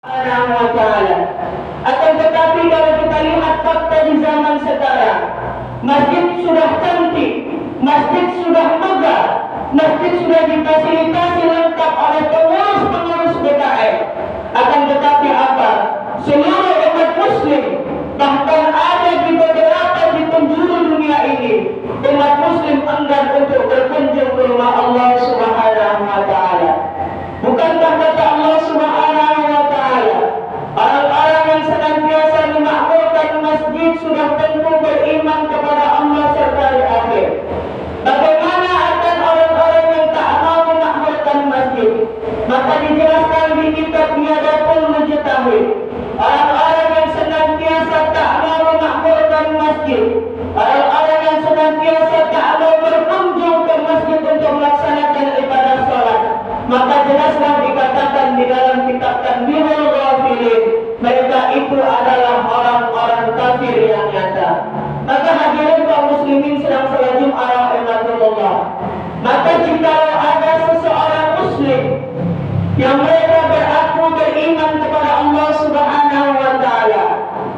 Subhanahu wa ta'ala. Akan tetapi kalau kita lihat fakta di zaman sekarang, masjid sudah cantik, masjid sudah megah, masjid sudah difasilitasi lengkap oleh pengurus-pengurus BKM. Akan tetapi apa? Seluruh umat muslim, bahkan ada di beberapa di penjuru dunia ini, umat muslim enggan untuk berkunjung ke rumah Allah Subhanahu wa ta'ala. Bukankah kata Allah Subhanahu wa ta'ala, orang-orang yang senantiasa memakmurkan masjid sudah tentu beriman kepada Allah serta hari akhir. Bagaimana akan orang-orang yang tak mau memakmurkan masjid? Maka dijelaskan di kitab Niyadatul Mujtahid, orang-orang yang senantiasa tak mau memakmurkan masjid, orang-orang yang senantiasa tak mau berkunjung ke masjid untuk melaksanakan ibadah salat, maka jelaslah dikatakan di dalam kitab Tanbihul Ghafilin, mereka itu adalah orang-orang kafir yang nyata. Maka hadirin kaum muslimin sedang salat Jumat rahimahullah. Maka jika ada seseorang muslim yang mereka beraku beriman kepada Allah Subhanahu wa ta'ala,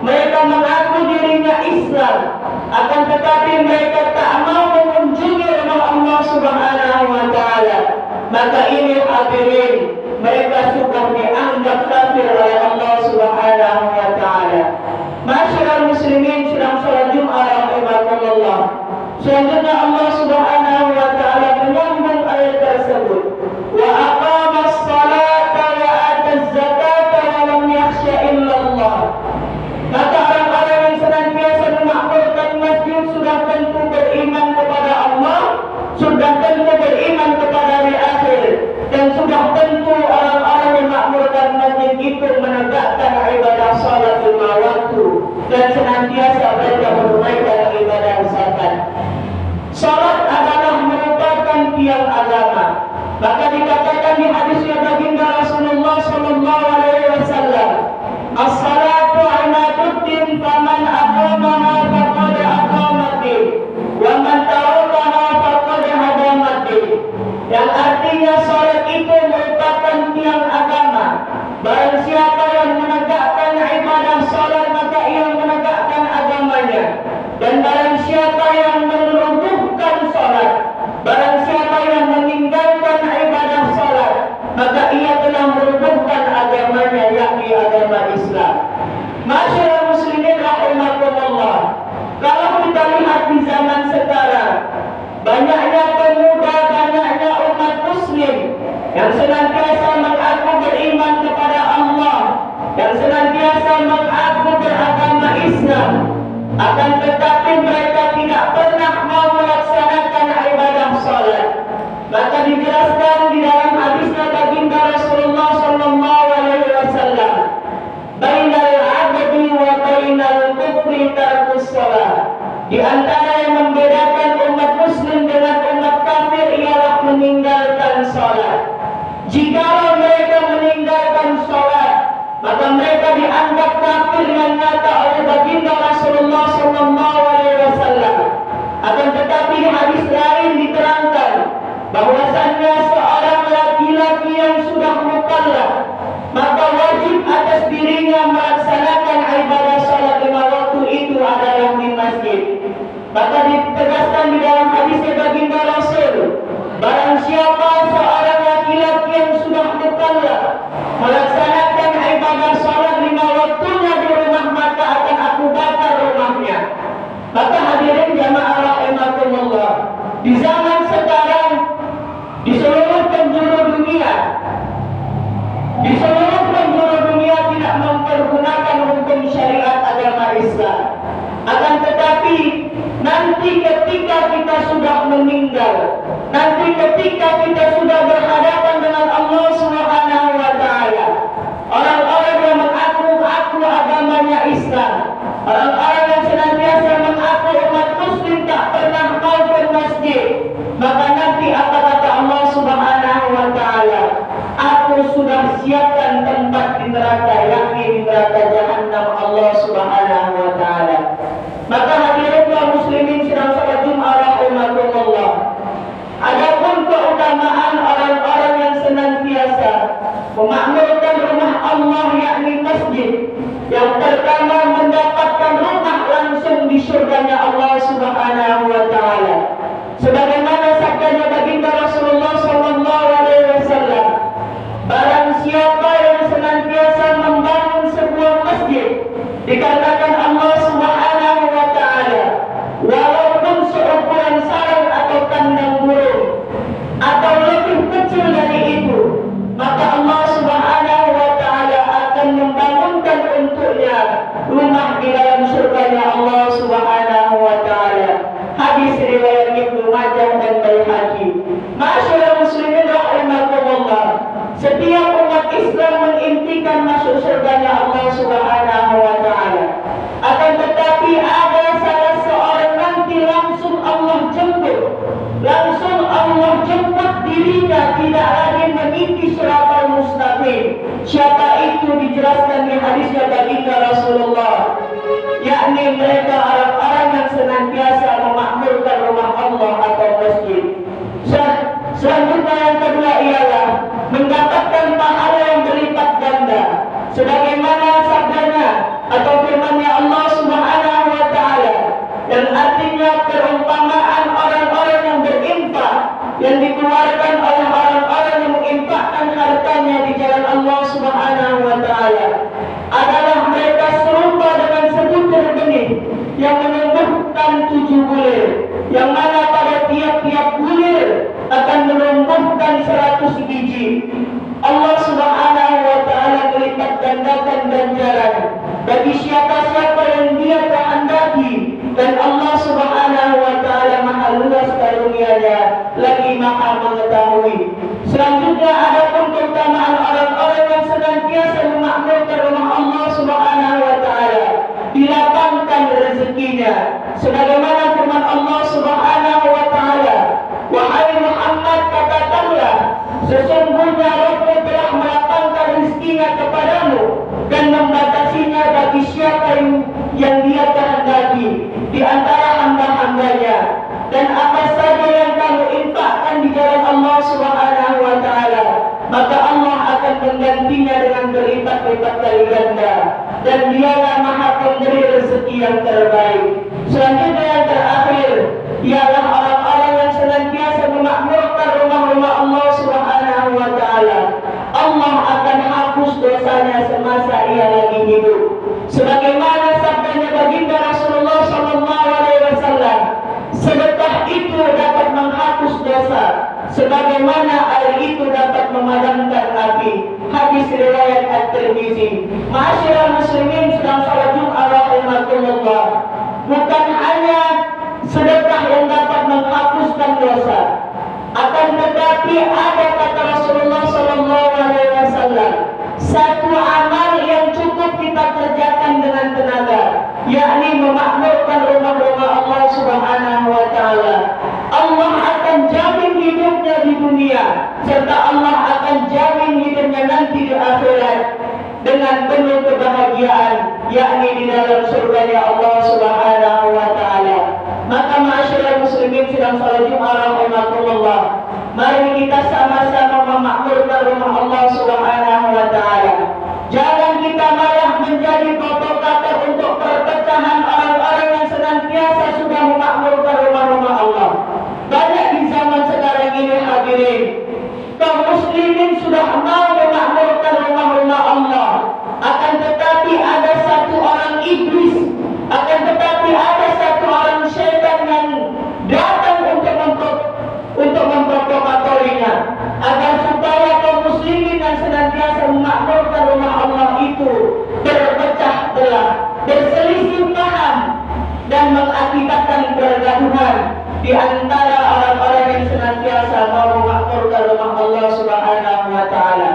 mereka mengaku dirinya Islam, akan tetapi mereka tak mau mengunjungi rumah Allah Subhanahu wa ta'ala, maka ini hadirin, mereka sudah dianggap kafir oleh Allah Subhanahu wa ta'ala. Masyarakat muslimin sedang salat Jumat rahimahullah. Selanjutnya Allah Subhanahu wa ta'ala menyambung ayat tersebut. Wa aqamas salata wa ataz zakata wa lam yakhsha illallah. Maka orang-orang yang senantiasa memakmurkan masjid sudah tentu beriman kepada Allah, sudah tentu beriman kepada hari akhir, dan sudah tentu orang-orang yang memakmurkan masjid itu menegakkan ibadah salat lima waktu dan senantiasa mereka menunaikan ibadah zakat. Salat adalah merupakan tiang agama. Maka dikatakan di hadisnya baginda Rasulullah sallallahu alaihi wasallam, as-salatu imaduddin faman aqamaha faqad aqamaddin wa man tarakaha faqad hadamaddin. Yang artinya salat itu merupakan tiang agama. Barang siapa yang menegakkan ibadah salat, maka ia menegakkan agamanya. Dan barang siapa yang melumpuhkan salat, barang siapa yang meninggalkan ibadah salat, maka ia telah melumpuhkan agamanya, yakni agama Islam. Masyarakat muslimin rahimakumullah, kalau kita lihat di zaman sekarang, banyaknya pemuda, banyaknya umat muslim yang senantiasa mengaku beriman kepada Allah, yang senantiasa mengaku beragama Islam, akan tetapi mereka tidak pernah mau melaksanakan ibadah salat. Maka dijelaskan di dalam hadisnya baginda Rasulullah sallallahu alaihi wasallam, bainal 'abdi wa bainal kufri tarkus shalah. Di antara yang membedakan umat muslim dengan umat kafir ialah meninggalkan salat. Jika mereka meninggalkan salat, maka mereka dianggap kafir yang nyata oleh baginda Rasulullah sallallahu alaihi wasallam. Akan tetapi di hadis lain diterangkan bahwasannya seorang laki-laki yang sudah mukallaf, maka wajib atas dirinya melaksanakan ibadah salat lima waktu itu adalah di masjid. Maka ditegaskan di dalam hadisnya baginda Rasul, barang siapa seorang laki-laki yang sudah mukallaf melaksanakan ibadah salat lima waktunya di rumah, maka akan aku bakar rumahnya. Maka hadirin jamaah rahimakumullah, di zaman sekarang, di seluruh penjuru dunia, di seluruh penjuru dunia tidak mempergunakan hukum syariat agama Islam. Akan tetapi nanti ketika kita sudah meninggal, nanti ketika kita sudah berhadapan dengan Allah Subhanahu wa ta'ala, orang-orang yang mengaku agamanya Islam, orang-orang yang senantiasa mengaku umat muslim tak pernah mau ke masjid, maka nanti apa kata Allah Subhanahu wa ta'ala? Aku sudah siapkan tempat di neraka, yakni di neraka Jahannam Allah Subhanahu wa ta'ala. Maka hadirin kaum muslimin sedang salat Jumat rahimahullah, adapun keutamaan orang-orang yang senantiasa memakmurkan rumah Allah, yakni masjid. Yang pertama mendapatkan rumah langsung di surganya Allah Subhanahu wa taala. Sebagaimana sabdanya baginda Rasulullah sallallahu alaihi wasallam, barang siapa yang senantiasa membangun sebuah masjid dikarenakan Allah Subhanahu wa taala, walaupun seukuran sarang atau kandang burung atau lebih kecil dari itu, maka Allah Subhanahu wa taala akan membangunkan untuknya rumah di dalam surganya Allah Subhanahu wa taala. Hadis riwayat Ibnu Majah dan Baihaqi. Ma'asyiral muslimin rahimakumullah, setiap umat Islam mengintikan masuk surganya Allah Subhanahu wa taala. Akan tetapi ada salah seorang nanti langsung Allah jemput. Langsung Allah jemput dirinya, tidak lagi meniti siratal mustaqim. Siapa itu dijelaskan di hadisnya baginda Rasulullah, yakni mereka orang-orang yang senantiasa memakmurkan rumah Allah atau masjid. Selanjutnya yang kedua ialah mendapatkan pahala yang berlipat ganda, sebagaimana sabdanya atau firman-Nya Allah Subhanahu wa taala, yang artinya perumpamaan orang-orang yang berinfak, yang dikeluarkan oleh orang-orang yang menginfakkan hartanya di jalan Allah Subhanahu wa taala, adalah mereka serupa dengan sebutir benih yang menumbuhkan 7 bulir, yang mana pada tiap-tiap bulir akan menumbuhkan 100 biji. Allah Subhanahu wa taala melipat gandakan ganjaran bagi siapa-siapa yang Dia kehendaki, dan Allah Subhanahu wa taala maha luas karunia-Nya lagi maha mengetahui. Selanjutnya adapun keutamaan orang-orang yang senantiasa memakmurkan rumah Allah Subhanahu wa taala, dilapangkan rezekinya, sebagaimana firman Allah Subhanahu wa taala, wahai Muhammad, katakanlah, sesungguhnya Rabbmu telah melapangkan rezekinya kepadamu dan membatasinya bagi siapa yang Dia kehendaki di antara hamba-hambanya, dan apa saja yang kamu infakkan di jalan Allah Subhanahu wa taala, maka Allah akan menggantinya dengan berlipat-lipat kali ganda, dan Dialah maha pemberi rezeki yang terbaik. Selanjutnya yang terakhir ialah orang-orang yang senantiasa memakmurkan rumah-rumah Allah Subhanahu wa taala. Allah akan hapus dosanya semasa ia lagi hidup. Sebagaimana sabdanya baginda Rasulullah sallallahu alaihi wasallam, sedekah itu dapat menghapus dosa sebagaimana air itu dapat memadamkan api. Hadis riwayat At-Tirmizi. Ma'asyiral muslimin sedang salat Jumat rahimakumullah, bukan hanya sedekah yang dapat menghapuskan dosa, akan tetapi ada kata Rasulullah sallallahu alaihi wasallam, satu amal yang cukup kita kerjakan dengan tenaga, yakni memakmurkan rumah-rumah Allah Subhanahu wa taala. Allah akan jamin hidupnya di dunia, serta Allah akan jamin hidupnya nanti di akhirat dengan penuh kebahagiaan, yakni di dalam surganya Allah Subhanahu wa taala. Maka ma'asyiral muslimin sedang salat Jumat rahimakumullah, mari kita sama-sama memakmurkan rumah Allah Subhanahu wa taala. Jangan kita malah menjadi provokator untuk perpecahan orang-orang yang senantiasa sudah memakmurkan rumah-rumah Allah. Banyak di zaman sekarang ini hadirin, kaum muslimin sudah mau memakmurkan rumah-rumah Allah, akan tetapi ada satu orang iblis, akan tetapi ada satu orang syaitan yang datang untuk memprovokatorinya, agar supaya kaum muslimin yang senantiasa memakmurkan rumah Allah itu berpecah belah, berselisih paham, dan mengakibatkan pergaduhan di antara orang-orang yang senantiasa mau memakmurkan rumah Allah Subhanahu wa taala.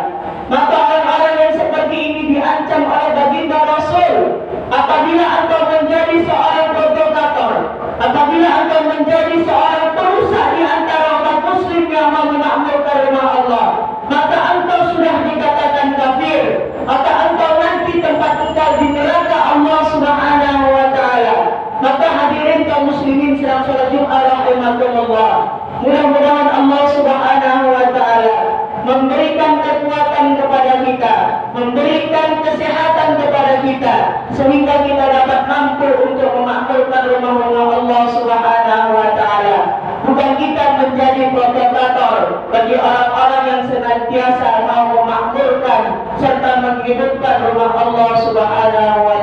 Maka orang-orang yang seperti ini diancam oleh baginda Rasul, apabila engkau menjadi seorang provokator, apabila engkau menjadi seorang perusak di antara umat muslim yang mau memakmurkan rumah Allah, maka engkau sudah dikatakan kafir, maka engkau nanti tempat engkau di neraka Allah Subhanahu wa taala. Maka hadirin kaum muslimin sedang salat Jumat rahimakumullah, mudah-mudahan Allah Subhanahu wa taala memberikan kekuatan kepada kita, memberikan kesehatan kepada kita sehingga kita dapat mampu untuk memakmurkan rumah-rumah Allah Subhanahu wa taala. Bukan kita menjadi provokator bagi orang-orang yang senantiasa mau memakmurkan serta menghidupkan rumah Allah Subhanahu wa